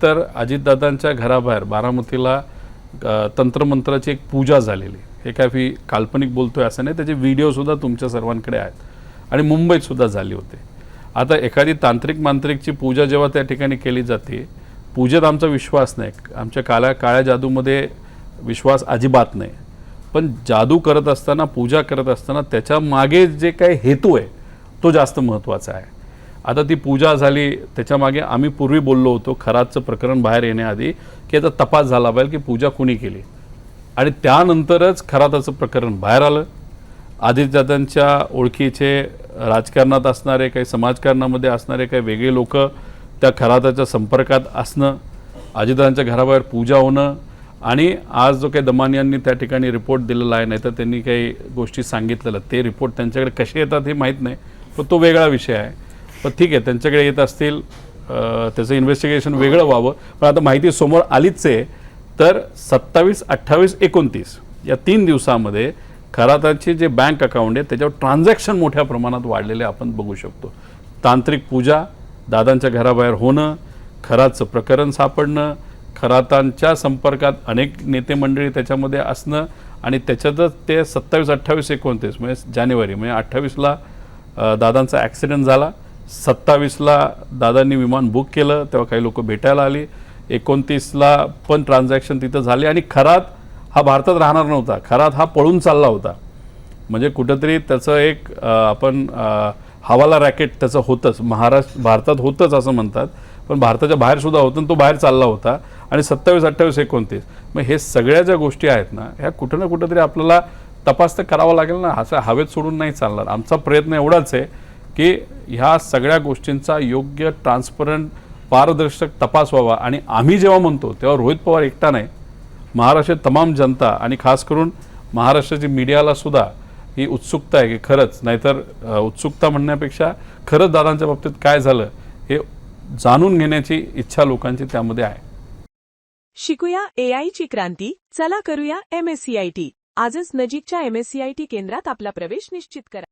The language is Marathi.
तर अजितदादांच्या घराबाहेर बारामतीला तंत्रमंत्राची एक पूजा झालेली. हे काय मी काल्पनिक बोलतोय असं नाही, त्याचे व्हिडिओ सुद्धा तुमच्या सर्वांकडे आहेत आणि मुंबईत सुद्धा झाली होती. आता एखादी तांत्रिक मांत्रिकची पूजा जेव्हा त्या ठिकाणी केली जाते, पूजेत आमचा विश्वास नाही, आमच्या काळ्या जादूमध्ये विश्वास अजिबात नाही. पण जादू करत असताना, पूजा करत असताना त्याच्या मागे जे काही हेतू आहे तो जास्त महत्त्वाचा आहे. आता ती पूजा झाली, त्याच्या मागे आम्ही पूर्वी बोललो होतो खरातचं प्रकरण बाहेर येण्याआधी की याचा तपास झाला पाहिजे की पूजा कुणी केली, आणि त्यानंतरच खराताचं प्रकरण बाहेर आलं. अजितदादांच्या ओळखीचे राजकारणात असणारे, काही समाजकारणामध्ये असणारे काही वेगळे लोक त्या खराताच्या संपर्कात असणं, अजितदादांच्या घराबाहेर पूजा होणं, आणि आज जो काही दमानी यांनी त्या ठिकाणी रिपोर्ट दिलेला आहे, नाही तर त्यांनी काही गोष्टी सांगितलेल्या, ते रिपोर्ट त्यांच्याकडे कसे येतात हे माहीत नाही, पण तो वेगळा विषय आहे. पण ठीक आहे, त्यांच्याकडे येत असतील, त्याचं इन्व्हेस्टिगेशन वेगळं व्हावं. पण आता माहिती समोर आलीच आहे. तर 27, 28, 29 या 3 दिवसामध्ये खराताचे जे बँक अकाउंट आहे त्याच्यावर ट्रान्झॅक्शन मोठ्या प्रमाणात वाढलेले आपण बघू शकतो. तांत्रिक पूजा, दादांच्या घराबाहेर होणं, खरातचं प्रकरण सापडणं, खरातांच्या संपर्कात अनेक नेते मंडळी त्याच्यामध्ये असणं, आणि त्याच्यातच ते 27, 28, 29 म्हणजे जानेवारी, म्हणजे 28ला दादांचा ॲक्सिडेंट झाला, 27ला दादांनी विमान बुक केलं, तेव्हा काही लोक भेटायला आली, 29ला पण ट्रान्झॅक्शन तिथं झाले, आणि खरात हा भारतात राहणार नव्हता, खरात हा पळून चालला होता. म्हणजे कुठंतरी त्याचं एक आपण हवाला रॅकेट त्याचं होतंच, भारतात होतंच असं म्हणतात, पण भारताच्या बाहेर सुद्धा होतं, आणि तो बाहेर चालला होता. आणि 27, 28, 29 मग हे सगळ्या ज्या गोष्टी आहेत ना, ह्या कुठं ना कुठंतरी आपल्याला तपास तर करावा लागेल ना, असं हवेत सोडून नाही चालणार. आमचा प्रयत्न एवढाच आहे की ह्या सगळ्या गोष्टींचा योग्य, ट्रान्सपरंट, पारदर्शक तपास व्हावा. आणि आम्ही जेव्हा म्हणतो तेव्हा रोहित पवार एकटा नाही, महाराष्ट्रात तमाम जनता आणि खास करून महाराष्ट्राची मीडियाला सुद्धा ही उत्सुकता आहे की खरंच, नाहीतर उत्सुकता म्हणण्यापेक्षा खरंच दादांच्या बाबतीत काय झालं हे जाणून घेण्याची इच्छा लोकांची त्यामध्ये आहे. शिकूया AI ची क्रांती, चला करूया MSCIT. आजच नजीकच्या MSCIT केंद्रात आपला प्रवेश निश्चित करा.